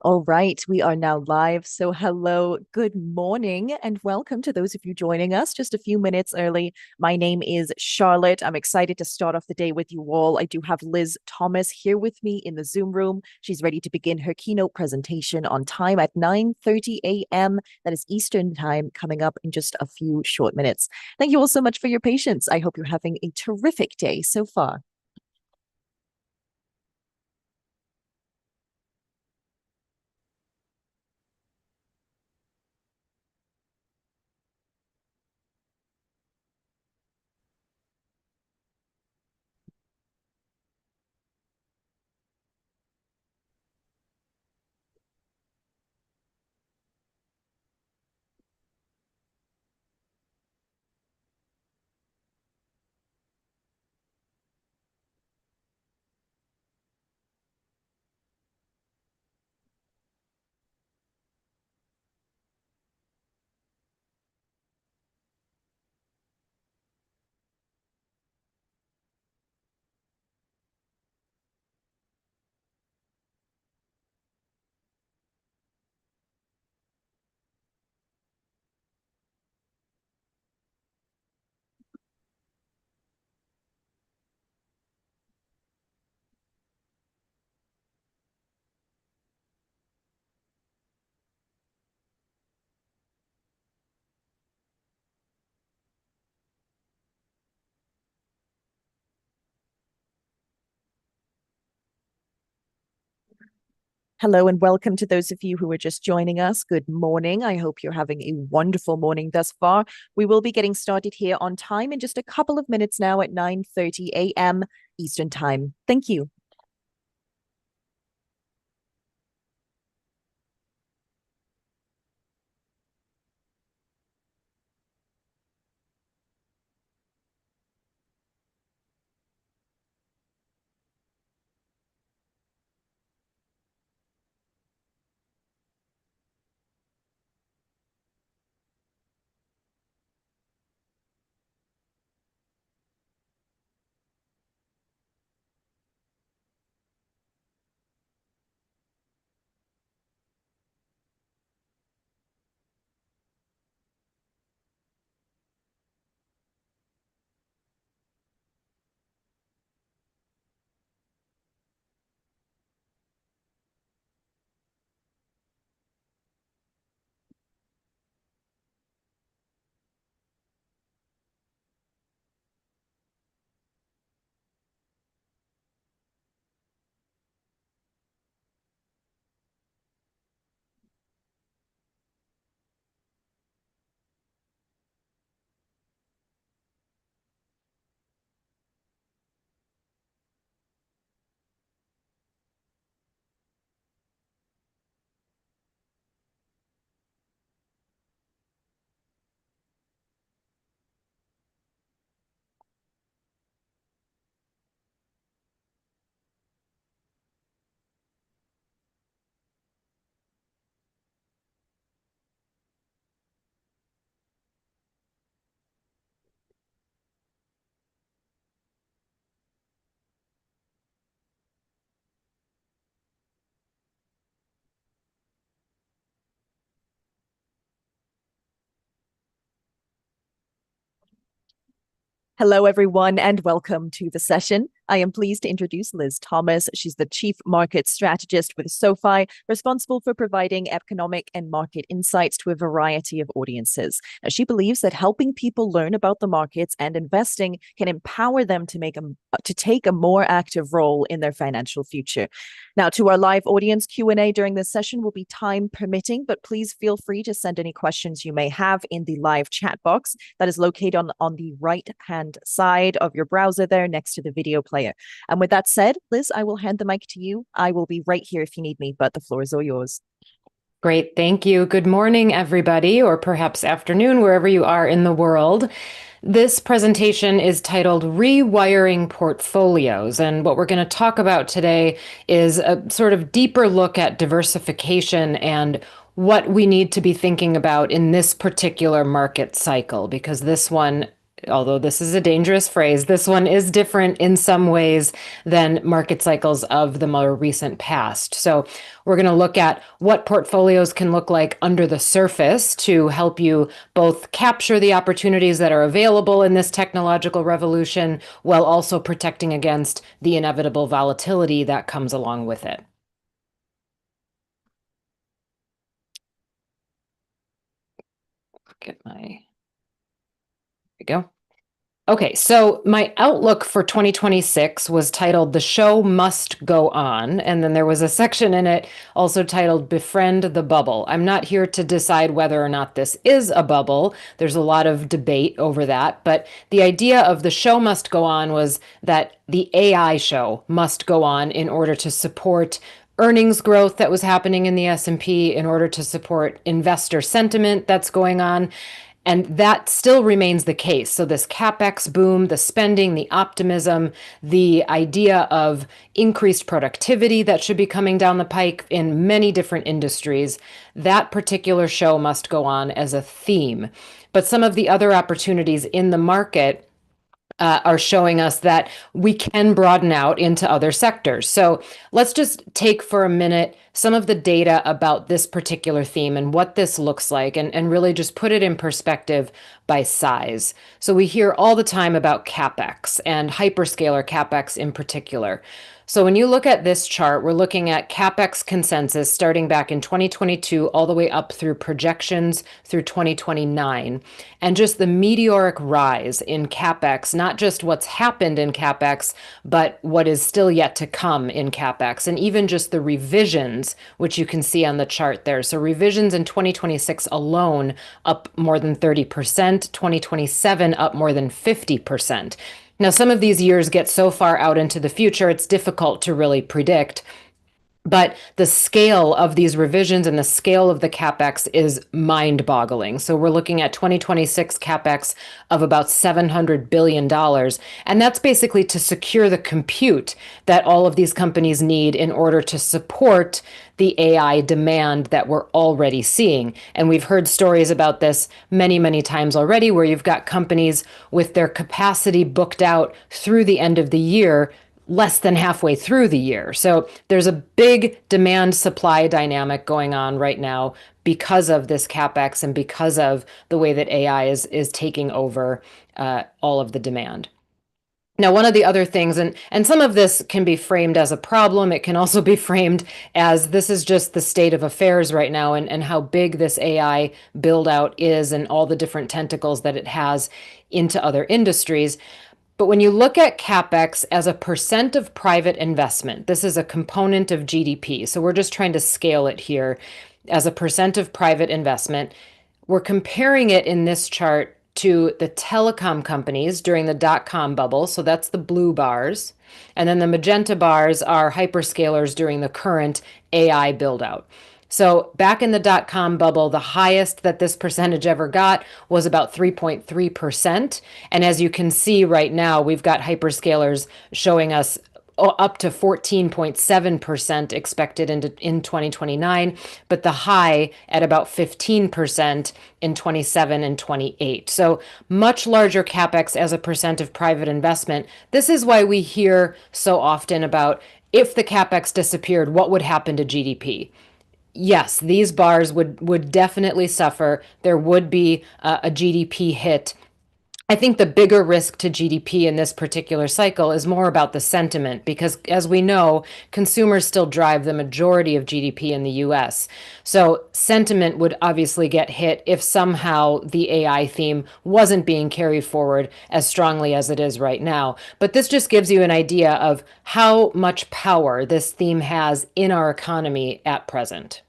All right, we are now live. So, hello, good morning, and welcome to those of you joining us just a few minutes early. My name is Charlotte. I'm excited to start off the day with you all. I do have Liz Thomas here with me in the Zoom room. She's ready to begin her keynote presentation on time at 9:30 a.m. That is Eastern time, coming up in just a few short minutes. Thank you all so much for your patience. I hope you're having a terrific day so far. Hello and welcome to those of you who are just joining us. Good morning. I hope you're having a wonderful morning thus far. We will be getting started here on time in just a couple of minutes now at 9:30 a.m. Eastern Time. Thank you. Hello, everyone, and welcome to the session. I am pleased to introduce Liz Thomas. She's the Chief Market Strategist with SoFi, responsible for providing economic and market insights to a variety of audiences. Now, she believes that helping people learn about the markets and investing can empower them to take a more active role in their financial future. Now, to our live audience, Q&A during this session will be time permitting, but please feel free to send any questions you may have in the live chat box that is located on the right-hand side of your browser there next to the video player. And with that said, Liz, I will hand the mic to you. I will be right here if you need me, but the floor is all yours. Great. Thank you. Good morning, everybody, or perhaps afternoon, wherever you are in the world. This presentation is titled Rewiring Portfolios. And what we're going to talk about today is a sort of deeper look at diversification and what we need to be thinking about in this particular market cycle, because this one although this is a dangerous phrase, this one is different in some ways than market cycles of the more recent past. So we're going to look at what portfolios can look like under the surface to help you both capture the opportunities that are available in this technological revolution while also protecting against the inevitable volatility that comes along with it. Get my, there we go. Okay, so my outlook for 2026 was titled The Show Must Go On. And then there was a section in it also titled Befriend the Bubble. I'm not here to decide whether or not this is a bubble. There's a lot of debate over that. But the idea of the show must go on was that the AI show must go on in order to support earnings growth that was happening in the S&P, in order to support investor sentiment that's going on. And that still remains the case. So this CapEx boom, the spending, the optimism, the idea of increased productivity that should be coming down the pike in many different industries, that particular show must go on as a theme. But some of the other opportunities in the market are showing us that we can broaden out into other sectors. So let's just take for a minute some of the data about this particular theme and what this looks like, and really just put it in perspective by size. So we hear all the time about CapEx and hyperscaler CapEx in particular. So when you look at this chart, we're looking at CapEx consensus starting back in 2022 all the way up through projections through 2029. And just the meteoric rise in CapEx, not just what's happened in CapEx, but what is still yet to come in CapEx, and even just the revisions, which you can see on the chart there. So revisions in 2026 alone up more than 30%, 2027 up more than 50%. Now, some of these years get so far out into the future, it's difficult to really predict. But the scale of these revisions and the scale of the CapEx is mind-boggling. So we're looking at 2026 CapEx of about $700 billion. And that's basically to secure the compute that all of these companies need in order to support the AI demand that we're already seeing. And we've heard stories about this many, many times already, where you've got companies with their capacity booked out through the end of the year, less than halfway through the year. So there's a big demand supply dynamic going on right now because of this CapEx and because of the way that AI is taking over all of the demand. Now, one of the other things, and some of this can be framed as a problem, it can also be framed as this is just the state of affairs right now, and how big this AI build out is and all the different tentacles that it has into other industries. But when you look at CapEx as a percent of private investment, this is a component of GDP. So we're just trying to scale it here as a percent of private investment. We're comparing it in this chart to the telecom companies during the dot-com bubble. So that's the blue bars. And then the magenta bars are hyperscalers during the current AI build out. So back in the dot-com bubble, the highest that this percentage ever got was about 3.3%. And as you can see right now, we've got hyperscalers showing us up to 14.7% expected in 2029, but the high at about 15% in 27 and 28. So much larger CapEx as a percent of private investment. This is why we hear so often about if the CapEx disappeared, what would happen to GDP? Yes, these bars would definitely suffer. There would be a GDP hit. I think the bigger risk to GDP in this particular cycle is more about the sentiment, because as we know, consumers still drive the majority of GDP in the US. So sentiment would obviously get hit if somehow the AI theme wasn't being carried forward as strongly as it is right now. But this just gives you an idea of how much power this theme has in our economy at present.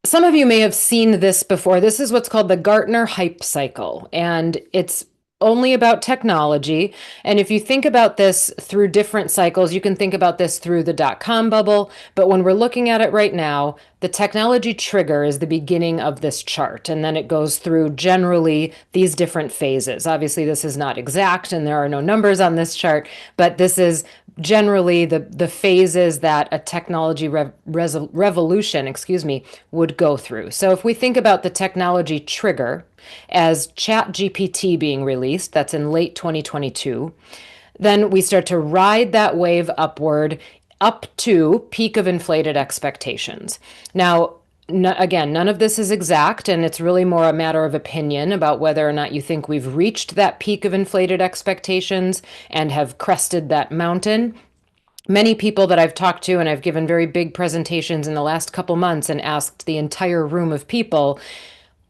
Some of you may have seen this before. This is what's called the Gartner hype cycle, and it's only about technology. And if you think about this through different cycles, you can think about this through the dot-com bubble. But when we're looking at it right now, the technology trigger is the beginning of this chart. And then it goes through generally these different phases. Obviously, this is not exact and there are no numbers on this chart, but this is generally the phases that a technology revolution, would go through. So if we think about the technology trigger as ChatGPT being released, that's in late 2022, then we start to ride that wave upward up to peak of inflated expectations. Now, again, none of this is exact, and it's really more a matter of opinion about whether or not you think we've reached that peak of inflated expectations and have crested that mountain. Many people that I've talked to, and I've given very big presentations in the last couple months and asked the entire room of people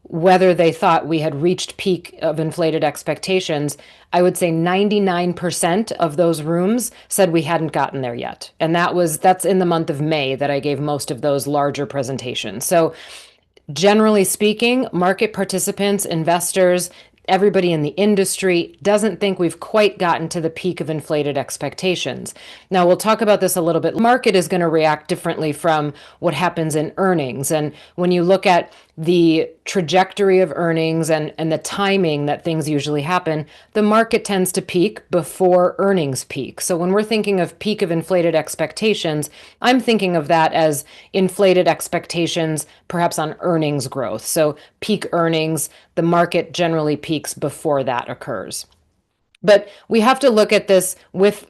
whether they thought we had reached peak of inflated expectations, I would say 99% of those rooms said we hadn't gotten there yet. And that's in the month of May that I gave most of those larger presentations. So generally speaking, market participants, investors, everybody in the industry doesn't think we've quite gotten to the peak of inflated expectations. Now, we'll talk about this a little bit. Market is going to react differently from what happens in earnings. And when you look at the trajectory of earnings and the timing that things usually happen, the market tends to peak before earnings peak. So when we're thinking of peak of inflated expectations, I'm thinking of that as inflated expectations, perhaps on earnings growth. So peak earnings, the market generally peaks before that occurs. But we have to look at this with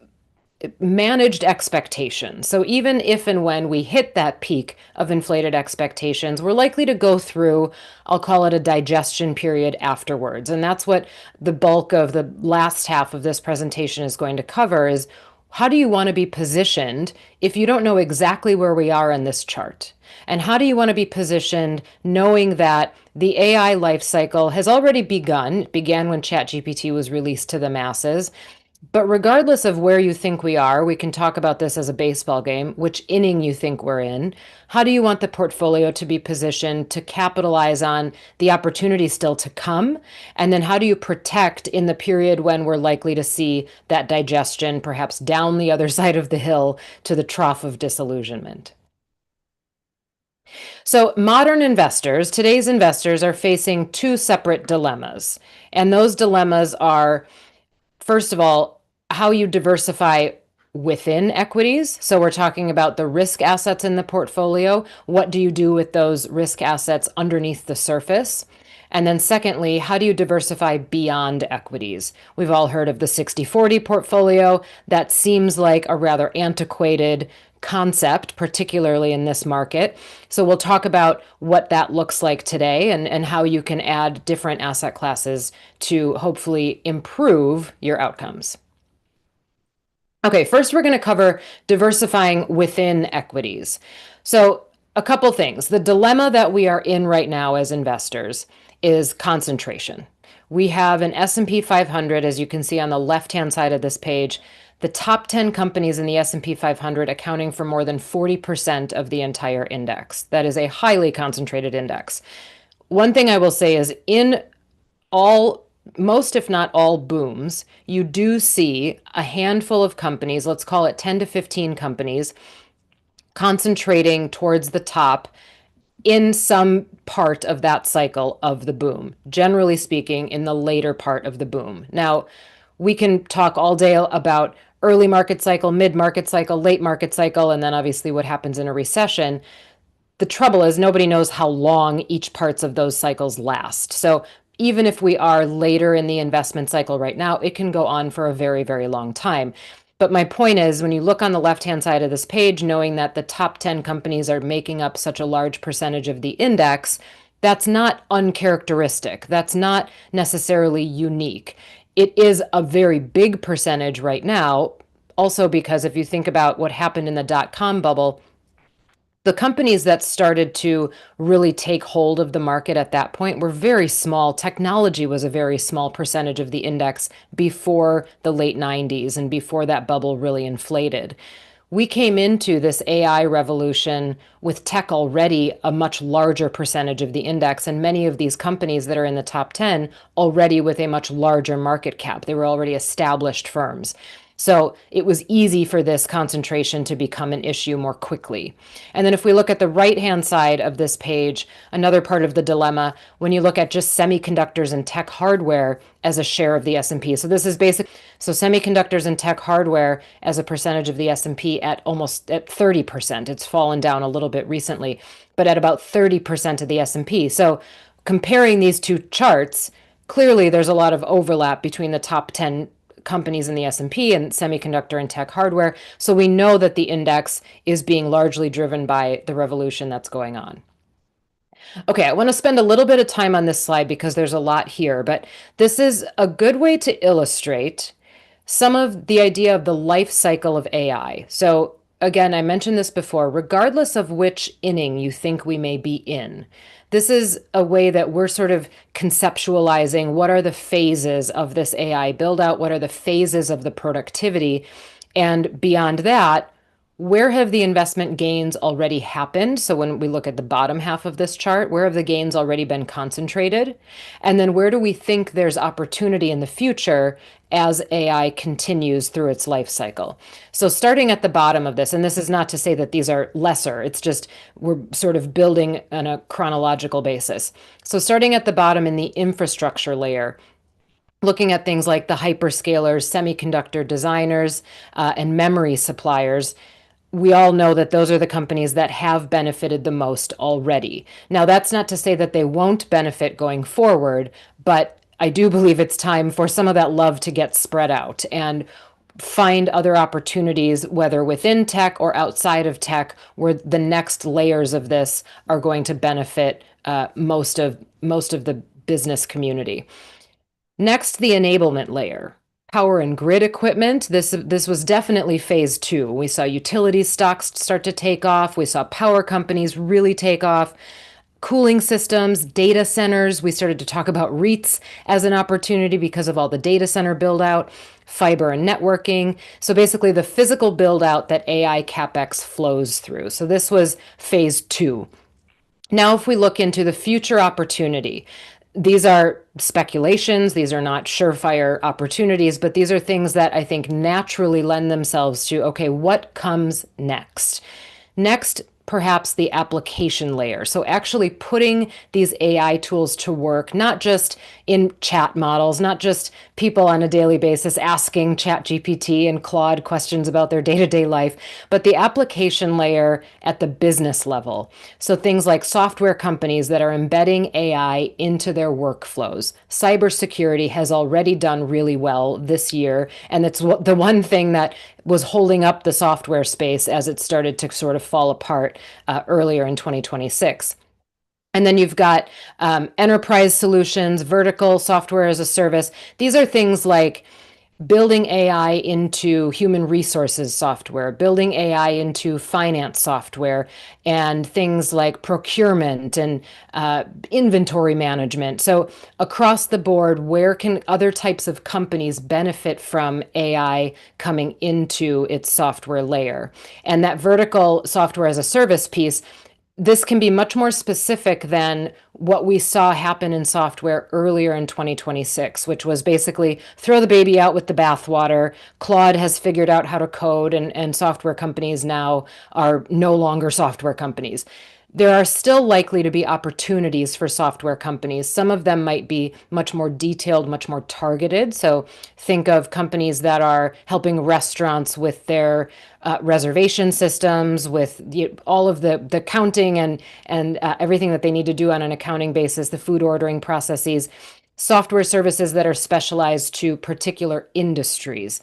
managed expectations. So even if and when we hit that peak of inflated expectations, we're likely to go through, I'll call it a digestion period afterwards. And that's what the bulk of the last half of this presentation is going to cover is how do you want to be positioned if you don't know exactly where we are in this chart? And how do you want to be positioned knowing that the AI life cycle has already begun? It began when ChatGPT was released to the masses. But regardless of where you think we are, we can talk about this as a baseball game, which inning you think we're in. How do you want the portfolio to be positioned to capitalize on the opportunity still to come? And then how do you protect in the period when we're likely to see that digestion, perhaps down the other side of the hill to the trough of disillusionment? So modern investors, today's investors are facing two separate dilemmas. And those dilemmas are, first of all, how you diversify within equities. So we're talking about the risk assets in the portfolio. What do you do with those risk assets underneath the surface? And then secondly, how do you diversify beyond equities? We've all heard of the 60/40 portfolio. That seems like a rather antiquated concept, particularly in this market. So we'll talk about what that looks like today and how you can add different asset classes to hopefully improve your outcomes. Okay, first we're going to cover diversifying within equities. So a couple things. The dilemma that we are in right now as investors is concentration. We have an S&P 500, as you can see on the left-hand side of this page, the top 10 companies in the S&P 500 accounting for more than 40% of the entire index. That is a highly concentrated index. One thing I will say is in most, if not all, booms, you do see a handful of companies, let's call it 10 to 15 companies, concentrating towards the top in some part of that cycle of the boom, generally speaking, in the later part of the boom. Now, we can talk all day about early market cycle, mid market cycle, late market cycle, and then obviously what happens in a recession. The trouble is nobody knows how long each parts of those cycles last. So even if we are later in the investment cycle right now, it can go on for a very, very long time. But my point is, when you look on the left-hand side of this page, knowing that the top 10 companies are making up such a large percentage of the index, that's not uncharacteristic. That's not necessarily unique. It is a very big percentage right now, also because if you think about what happened in the dot-com bubble, the companies that started to really take hold of the market at that point were very small. Technology was a very small percentage of the index before the late 90s and before that bubble really inflated. we came into this AI revolution with tech already a much larger percentage of the index, and many of these companies that are in the top 10 already with a much larger market cap. They were already established firms. So it was easy for this concentration to become an issue more quickly. And then if we look at the right-hand side of this page, another part of the dilemma, when you look at just semiconductors and tech hardware as a share of the S&P. So this is basic. So semiconductors and tech hardware as a percentage of the S&P at almost at 30%. It's fallen down a little bit recently, but at about 30% of the S&P. So comparing these two charts, clearly there's a lot of overlap between the top 10 companies in the S&P and semiconductor and tech hardware. So we know that the index is being largely driven by the revolution that's going on. Okay, I want to spend a little bit of time on this slide because there's a lot here, but this is a good way to illustrate some of the idea of the life cycle of AI. So again, I mentioned this before, regardless of which inning you think we may be in, this is a way that we're sort of conceptualizing what are the phases of this AI build out, what are the phases of the productivity, and beyond that, where have the investment gains already happened? So when we look at the bottom half of this chart, where have the gains already been concentrated? And then where do we think there's opportunity in the future as AI continues through its life cycle? So starting at the bottom of this, and this is not to say that these are lesser, it's just we're sort of building on a chronological basis. So starting at the bottom in the infrastructure layer, looking at things like the hyperscalers, semiconductor designers, and memory suppliers, we all know that those are the companies that have benefited the most already. Now, that's not to say that they won't benefit going forward, but I do believe it's time for some of that love to get spread out and find other opportunities, whether within tech or outside of tech, where the next layers of this are going to benefit most of the business community. Next, the enablement layer. Power and grid equipment. This was definitely phase two. We saw utility stocks start to take off. We saw power companies really take off. Cooling systems, data centers. We started to talk about REITs as an opportunity because of all the data center build out, fiber and networking. So basically the physical build out that AI CapEx flows through. So this was phase two. Now, if we look into the future opportunity, these are speculations. These are not surefire opportunities, but these are things that I think naturally lend themselves to, okay, what comes next? Next, perhaps the application layer. So actually putting these AI tools to work, not just in chat models, not just people on a daily basis asking ChatGPT and Claude questions about their day-to-day life, but the application layer at the business level. So things like software companies that are embedding AI into their workflows. Cybersecurity has already done really well this year, and it's the one thing that was holding up the software space as it started to sort of fall apart earlier in 2026. And then you've got enterprise solutions, vertical software as a service. These are things like building AI into human resources software, building AI into finance software, and things like procurement and inventory management. So across the board, where can other types of companies benefit from AI coming into its software layer? And that vertical software as a service piece, this can be much more specific than what we saw happen in software earlier in 2026, which was basically throw the baby out with the bathwater. Claude has figured out how to code, and software companies now are no longer software companies. There are still likely to be opportunities for software companies. Some of them might be much more detailed, much more targeted. So think of companies that are helping restaurants with their reservation systems, with all of the counting and everything that they need to do on an accounting basis, the food ordering processes, software services that are specialized to particular industries,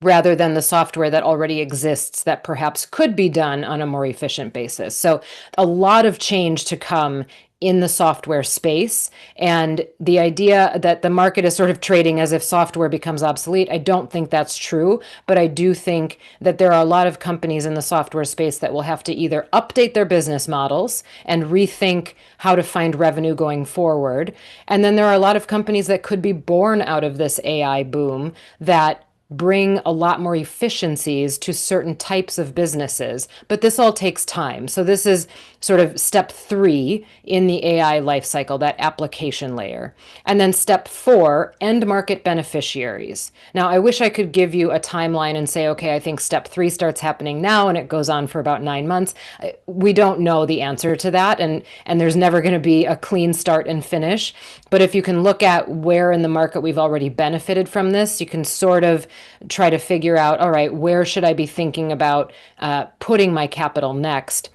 rather than the software that already exists that perhaps could be done on a more efficient basis. So a lot of change to come in the software space. And the idea that the market is sort of trading as if software becomes obsolete, I don't think that's true. But I do think that there are a lot of companies in the software space that will have to either update their business models and rethink how to find revenue going forward. And then there are a lot of companies that could be born out of this AI boom that bring a lot more efficiencies to certain types of businesses. But this all takes time. So this is sort of step 3 in the AI lifecycle, that application layer. And then step 4, end market beneficiaries. Now, I wish I could give you a timeline and say, okay, I think step 3 starts happening now and it goes on for about 9 months. We don't know the answer to that, and there's never going to be a clean start and finish. But if you can look at where in the market we've already benefited from this, you can sort of try to figure out, all right, where should I be thinking about putting my capital next?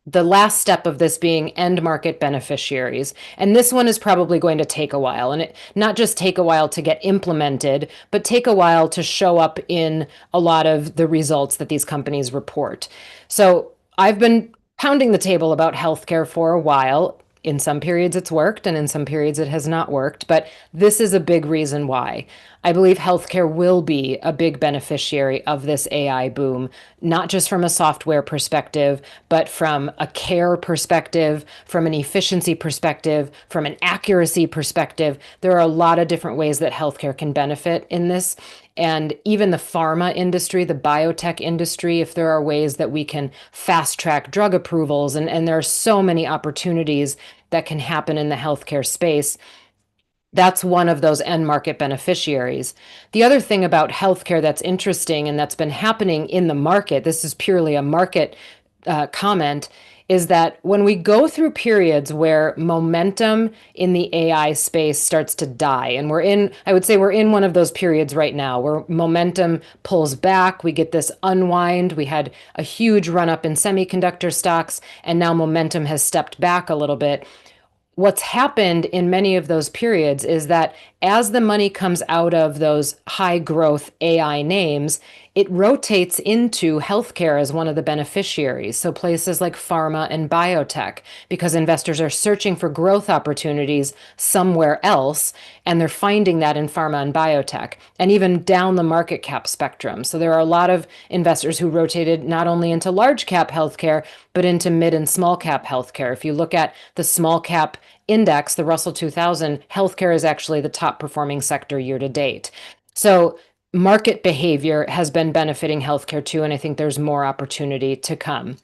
The last step of this being end market beneficiaries. And this one is probably going to take a while, and it not just take a while to get implemented, but take a while to show up in a lot of the results that these companies report. So I've been pounding the table about healthcare for a while. In some periods it's worked, and in some periods it has not worked, but this is a big reason why. I believe healthcare will be a big beneficiary of this AI boom, not just from a software perspective, but from a care perspective, from an efficiency perspective, from an accuracy perspective. There are a lot of different ways that healthcare can benefit in this. And even the pharma industry, the biotech industry, if there are ways that we can fast track drug approvals, and there are so many opportunities that can happen in the healthcare space. That's one of those end market beneficiaries. The other thing about healthcare that's interesting and that's been happening in the market, this is purely a market comment, is that when we go through periods where momentum in the AI space starts to die, and I would say we're in one of those periods right now where momentum pulls back, we get this unwind. We had a huge run up in semiconductor stocks, and now momentum has stepped back a little bit. What's happened in many of those periods is that as the money comes out of those high growth AI names, it rotates into healthcare as one of the beneficiaries. So places like pharma and biotech, because investors are searching for growth opportunities somewhere else, and they're finding that in pharma and biotech, and even down the market cap spectrum. So there are a lot of investors who rotated not only into large cap healthcare, but into mid and small cap healthcare. If you look at the small cap index, the Russell 2000, healthcare is actually the top performing sector year to date. So market behavior has been benefiting healthcare too, and I think there's more opportunity to come.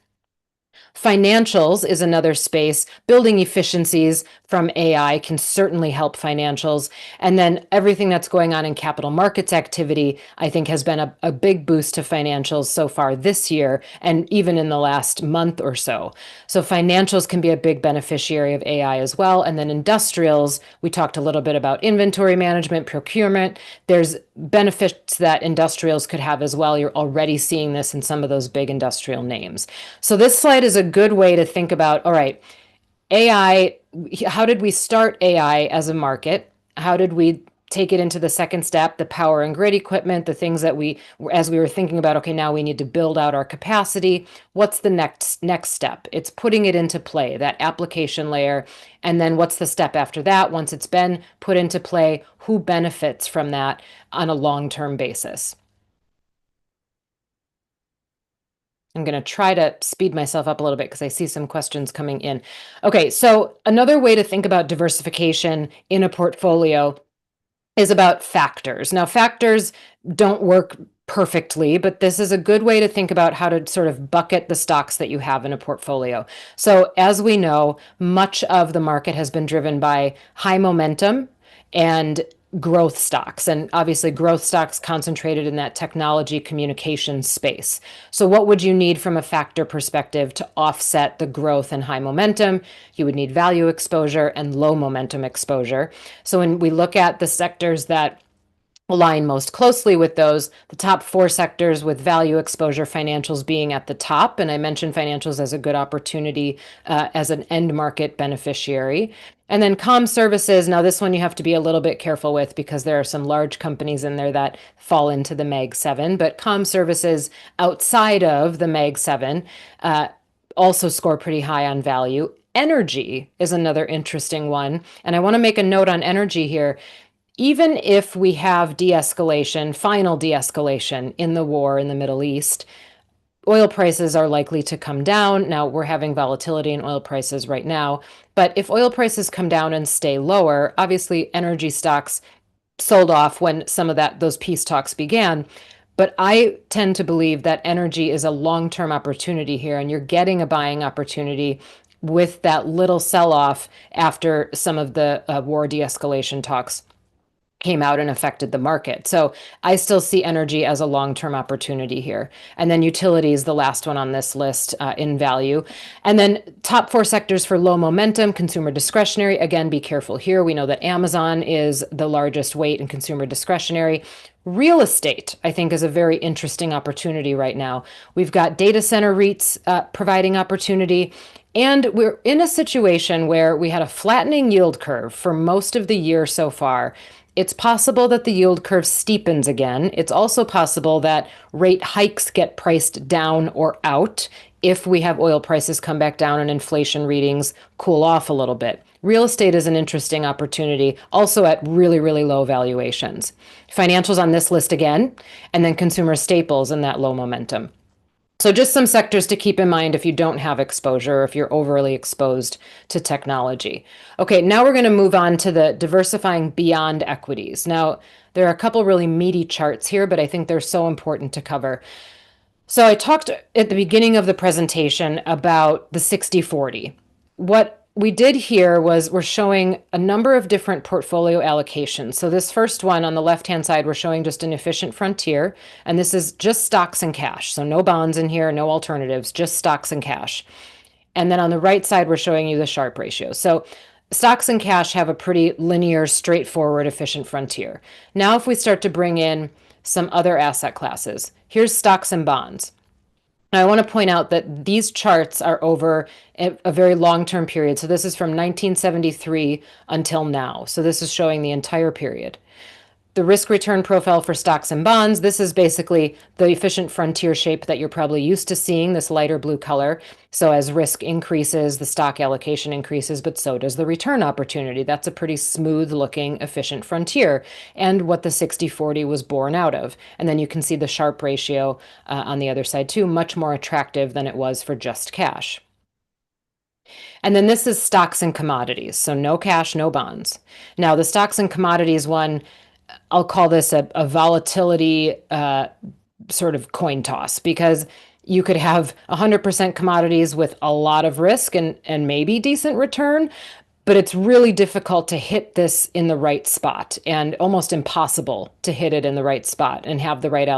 Financials is another space. Building efficiencies from AI can certainly help financials. And then everything that's going on in capital markets activity, I think, has been a big boost to financials so far this year, and even in the last month or so. So financials can be a big beneficiary of AI as well. And then industrials, we talked a little bit about inventory management, procurement. There's benefits that industrials could have as well. You're already seeing this in some of those big industrial names. So this slide is a good way to think about, all right, AI, how did we start AI as a market? How did we take it into the second step, the power and grid equipment, the things that as we were thinking about, okay, now we need to build out our capacity. What's the next step? It's putting it into play, that application layer. And then what's the step after that? Once it's been put into play, who benefits from that on a long-term basis? I'm going to try to speed myself up a little bit because I see some questions coming in. Okay, so another way to think about diversification in a portfolio is about factors. Now, factors don't work perfectly, but this is a good way to think about how to sort of bucket the stocks that you have in a portfolio. So as we know, much of the market has been driven by high momentum and growth stocks, and obviously growth stocks concentrated in that technology communication space. So what would you need from a factor perspective to offset the growth and high momentum? You would need value exposure and low momentum exposure. So when we look at the sectors that align most closely with those, the top 4 sectors with value exposure, financials being at the top. And I mentioned financials as a good opportunity as an end market beneficiary. And then comm services. Now, this one you have to be a little bit careful with because there are some large companies in there that fall into the Mag 7, but comm services outside of the Mag 7 also score pretty high on value. Energy is another interesting one. And I want to make a note on energy here. Even if we have de-escalation, final de-escalation in the war in the Middle East, oil prices are likely to come down. Now, we're having volatility in oil prices right now, but if oil prices come down and stay lower, obviously energy stocks sold off when some of those peace talks began. But I tend to believe that energy is a long-term opportunity here, and you're getting a buying opportunity with that little sell-off after some of the war de-escalation talks came out and affected the market. So I still see energy as a long-term opportunity here. And then utilities, the last one on this list in value. And then top four sectors for low momentum, consumer discretionary. Again, be careful here. We know that Amazon is the largest weight in consumer discretionary. Real estate, I think, is a very interesting opportunity right now. We've got data center REITs providing opportunity. And we're in a situation where we had a flattening yield curve for most of the year so far. It's possible that the yield curve steepens again. It's also possible that rate hikes get priced down or out if we have oil prices come back down and inflation readings cool off a little bit. Real estate is an interesting opportunity, also at really, really low valuations. Financials on this list again, and then consumer staples in that low momentum. So just some sectors to keep in mind if you don't have exposure, or if you're overly exposed to technology. Okay, now we're going to move on to the diversifying beyond equities. Now, there are a couple really meaty charts here, but I think they're so important to cover. So I talked at the beginning of the presentation about the 60/40. What we did here was we're showing a number of different portfolio allocations. So this first one on the left-hand side, we're showing just an efficient frontier, and this is just stocks and cash. So no bonds in here, no alternatives, just stocks and cash. And then on the right side, we're showing you the Sharpe ratio. So stocks and cash have a pretty linear, straightforward, efficient frontier. Now, if we start to bring in some other asset classes, here's stocks and bonds. Now, I want to point out that these charts are over a very long-term period. So this is from 1973 until now. So this is showing the entire period. The risk return profile for stocks and bonds, this is basically the efficient frontier shape that you're probably used to seeing, this lighter blue color. So as risk increases, the stock allocation increases, but so does the return opportunity. That's a pretty smooth looking efficient frontier, and what the 60/40 was born out of. And then you can see the Sharpe ratio on the other side too, much more attractive than it was for just cash. And then this is stocks and commodities. So no cash, no bonds. Now the stocks and commodities one, I'll call this a volatility sort of coin toss, because you could have 100% commodities with a lot of risk and maybe decent return, but it's really difficult to hit this in the right spot, and almost impossible to hit it in the right spot and have the right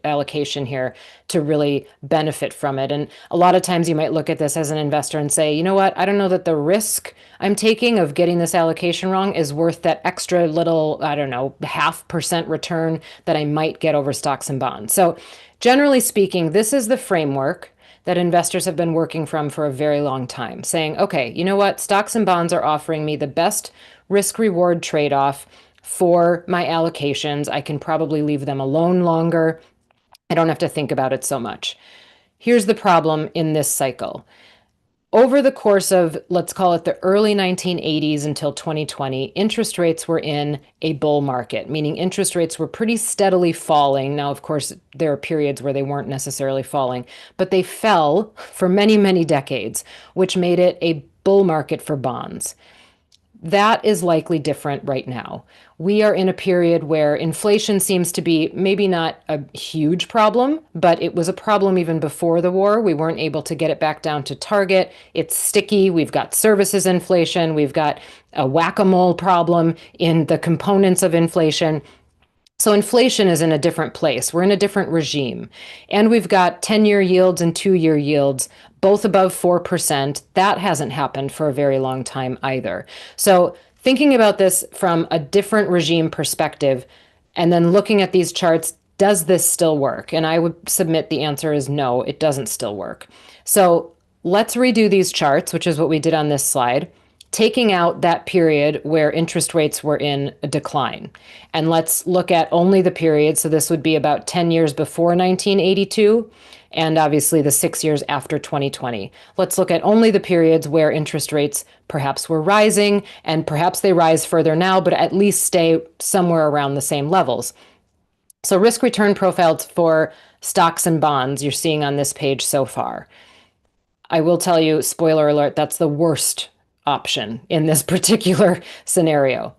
allocation here to really benefit from it. And a lot of times you might look at this as an investor and say, you know what, I don't know that the risk I'm taking of getting this allocation wrong is worth that extra little, I don't know, 0.5% return that I might get over stocks and bonds. So generally speaking, this is the framework that investors have been working from for a very long time, saying, okay, you know what, stocks and bonds are offering me the best risk reward trade-off for my allocations. I can probably leave them alone longer. I don't have to think about it so much. Here's the problem in this cycle. Over the course of, let's call it the early 1980s until 2020, interest rates were in a bull market, meaning interest rates were pretty steadily falling. Now, of course, there are periods where they weren't necessarily falling, but they fell for many, many decades, which made it a bull market for bonds. That is likely different right now. We are in a period where inflation seems to be maybe not a huge problem, but it was a problem even before the war. We weren't able to get it back down to target. It's sticky. We've got services inflation. We've got a whack-a-mole problem in the components of inflation. So inflation is in a different place. We're in a different regime. And we've got 10-year yields and 2-year yields, both above 4%. That hasn't happened for a very long time either. So thinking about this from a different regime perspective, and then looking at these charts, does this still work? And I would submit the answer is no, it doesn't still work. So let's redo these charts, which is what we did on this slide, taking out that period where interest rates were in a decline. And let's look at only the period. So this would be about 10 years before 1982, and obviously the 6 years after 2020. Let's look at only the periods where interest rates perhaps were rising, and perhaps they rise further now, but at least stay somewhere around the same levels. So risk return profiles for stocks and bonds you're seeing on this page so far. I will tell you, spoiler alert, that's the worst option in this particular scenario.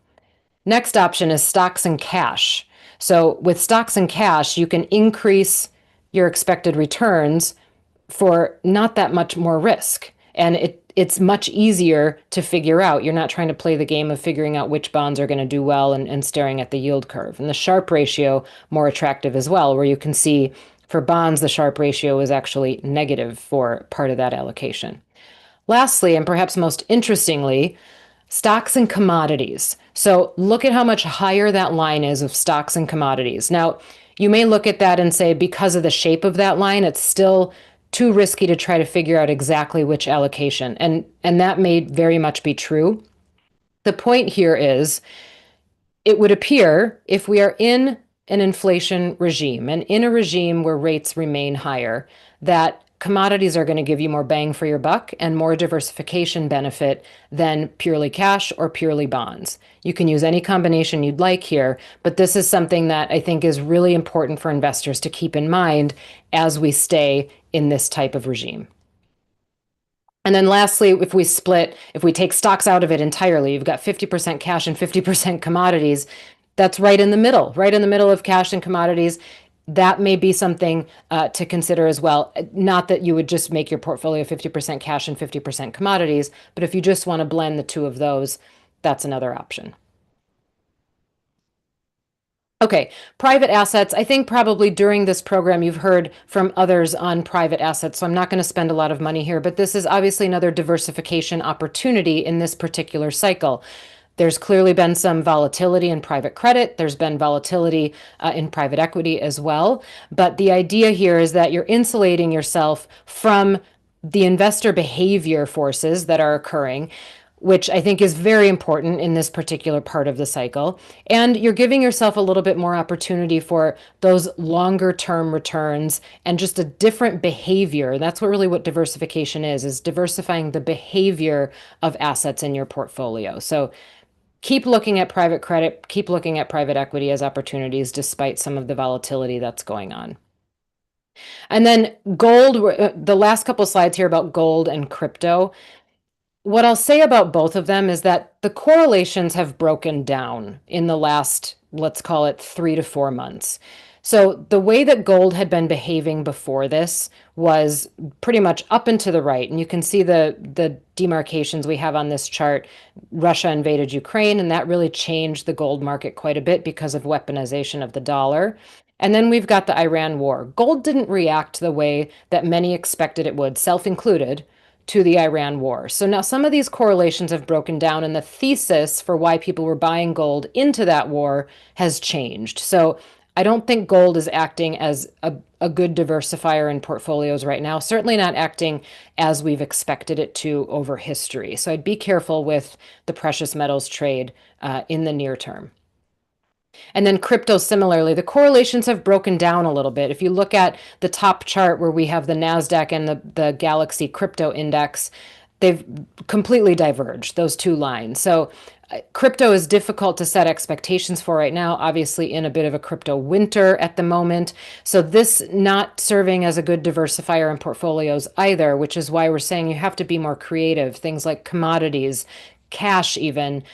Next option is stocks and cash. So with stocks and cash, you can increase your expected returns for not that much more risk. And it's much easier to figure out. You're not trying to play the game of figuring out which bonds are going to do well and staring at the yield curve. And the Sharpe ratio, more attractive as well, where you can see for bonds, the Sharpe ratio is actually negative for part of that allocation. Lastly, and perhaps most interestingly, stocks and commodities. So look at how much higher that line is of stocks and commodities. Now, you may look at that and say, because of the shape of that line, it's still too risky to try to figure out exactly which allocation. And that may very much be true. The point here is, it would appear if we are in an inflation regime and in a regime where rates remain higher, that commodities are going to give you more bang for your buck and more diversification benefit than purely cash or purely bonds. You can use any combination you'd like here, but this is something that I think is really important for investors to keep in mind as we stay in this type of regime. And then lastly, if we take stocks out of it entirely, you've got 50% cash and 50% commodities. That's right in the middle of cash and commodities. That may be something to consider as well. Not that you would just make your portfolio 50% cash and 50% commodities, but if you just want to blend the two of those, that's another option. Okay, private assets. I think probably during this program you've heard from others on private assets, so I'm not going to spend a lot of money here, but this is obviously another diversification opportunity in this particular cycle. There's clearly been some volatility in private credit. There's been volatility in private equity as well. But the idea here is that you're insulating yourself from the investor behavior forces that are occurring, which I think is very important in this particular part of the cycle. And you're giving yourself a little bit more opportunity for those longer term returns and just a different behavior. That's what diversification is diversifying the behavior of assets in your portfolio. So keep looking at private credit, keep looking at private equity as opportunities despite some of the volatility that's going on. And then gold, the last couple of slides here about gold and crypto. What I'll say about both of them is that the correlations have broken down in the last, let's call it 3 to 4 months. So the way that gold had been behaving before this was pretty much up and to the right. And you can see the demarcations we have on this chart. Russia invaded Ukraine, and that really changed the gold market quite a bit because of weaponization of the dollar. And then we've got the Iran war. Gold didn't react the way that many expected it would, self-included, to the Iran war. So now some of these correlations have broken down, and the thesis for why people were buying gold into that war has changed. So I don't think gold is acting as a good diversifier in portfolios right now, certainly not acting as we've expected it to over history. So I'd be careful with the precious metals trade in the near term. And then crypto, similarly, the correlations have broken down a little bit. If you look at the top chart where we have the NASDAQ and the Galaxy Crypto Index, they've completely diverged, those two lines. So crypto is difficult to set expectations for right now, obviously in a bit of a crypto winter at the moment. So this not serving as a good diversifier in portfolios either, which is why we're saying you have to be more creative. Things like commodities, cash even,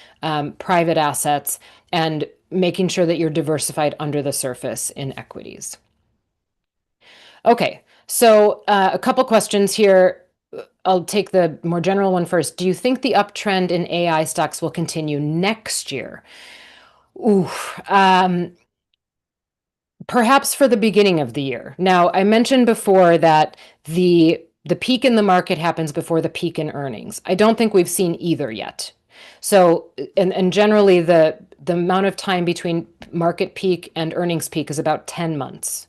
private assets, and making sure that you're diversified under the surface in equities. Okay, so a couple questions here. I'll take the more general one first. Do you think the uptrend in AI stocks will continue next year? Ooh, perhaps for the beginning of the year. Now, I mentioned before that the peak in the market happens before the peak in earnings. I don't think we've seen either yet. So, and generally the amount of time between market peak and earnings peak is about 10 months.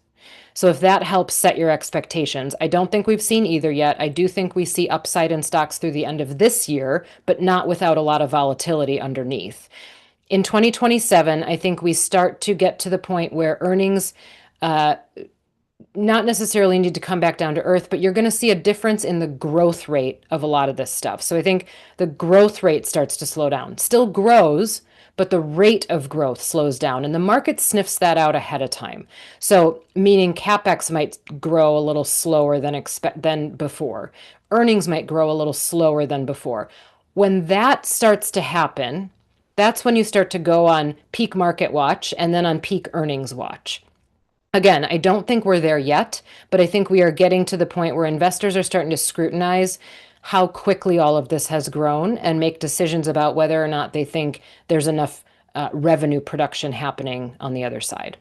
So if that helps set your expectations, I don't think we've seen either yet. I do think we see upside in stocks through the end of this year, but not without a lot of volatility underneath. In 2027, I think we start to get to the point where earnings not necessarily need to come back down to earth, but you're going to see a difference in the growth rate of a lot of this stuff. So I think the growth rate starts to slow down. Still grows, but the rate of growth slows down, and the market sniffs that out ahead of time. So meaning CapEx might grow a little slower than before. Earnings might grow a little slower than before. When that starts to happen, that's when you start to go on peak market watch and then on peak earnings watch. Again, I don't think we're there yet, but I think we are getting to the point where investors are starting to scrutinize how quickly all of this has grown and make decisions about whether or not they think there's enough revenue production happening on the other side.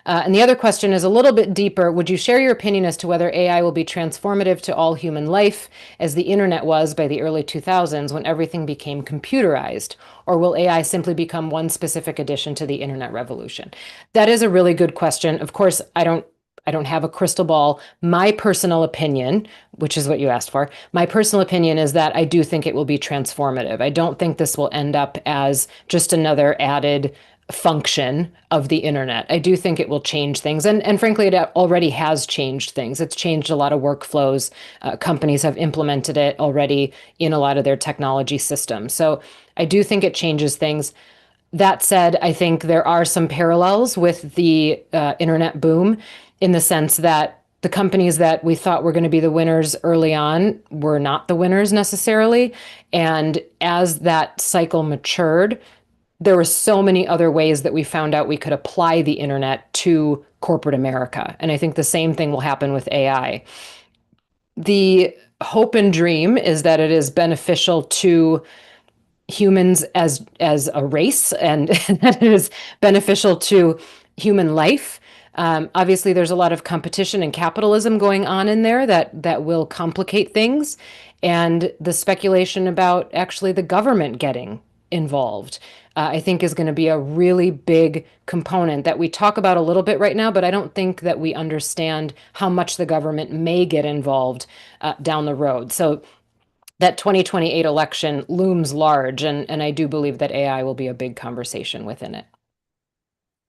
And the other question is a little bit deeper. Would you share your opinion as to whether AI will be transformative to all human life as the internet was by the early 2000s when everything became computerized? Or will AI simply become one specific addition to the internet revolution? That is a really good question. Of course, I don't have a crystal ball. My personal opinion, which is what you asked for, my personal opinion is that I do think it will be transformative. I don't think this will end up as just another added function of the internet. I do think it will change things. And frankly, it already has changed things. It's changed a lot of workflows. Companies have implemented it already in a lot of their technology systems. So I do think it changes things. That said, I think there are some parallels with the internet boom in the sense that the companies that we thought were going to be the winners early on were not the winners necessarily. And as that cycle matured, there were so many other ways that we found out we could apply the internet to corporate America. And I think the same thing will happen with AI. The hope and dream is that it is beneficial to humans as a race and that it is beneficial to human life. Obviously, there's a lot of competition and capitalism going on in there that will complicate things, and the speculation about actually the government getting involved, I think is going to be a really big component that we talk about a little bit right now, but I don't think that we understand how much the government may get involved down the road. So that 2028 election looms large, and I do believe that AI will be a big conversation within it.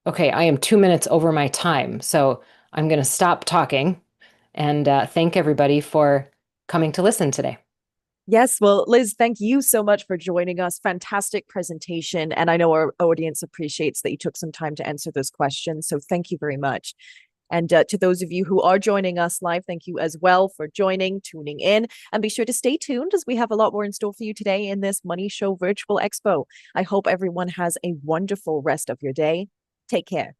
Okay, I am 2 minutes over my time, so I'm going to stop talking and thank everybody for coming to listen today. Yes, well, Liz, thank you so much for joining us. Fantastic presentation. And I know our audience appreciates that you took some time to answer those questions. So thank you very much. And to those of you who are joining us live, thank you as well for joining, tuning in, and be sure to stay tuned as we have a lot more in store for you today in this Money Show Virtual Expo. I hope everyone has a wonderful rest of your day. Take care.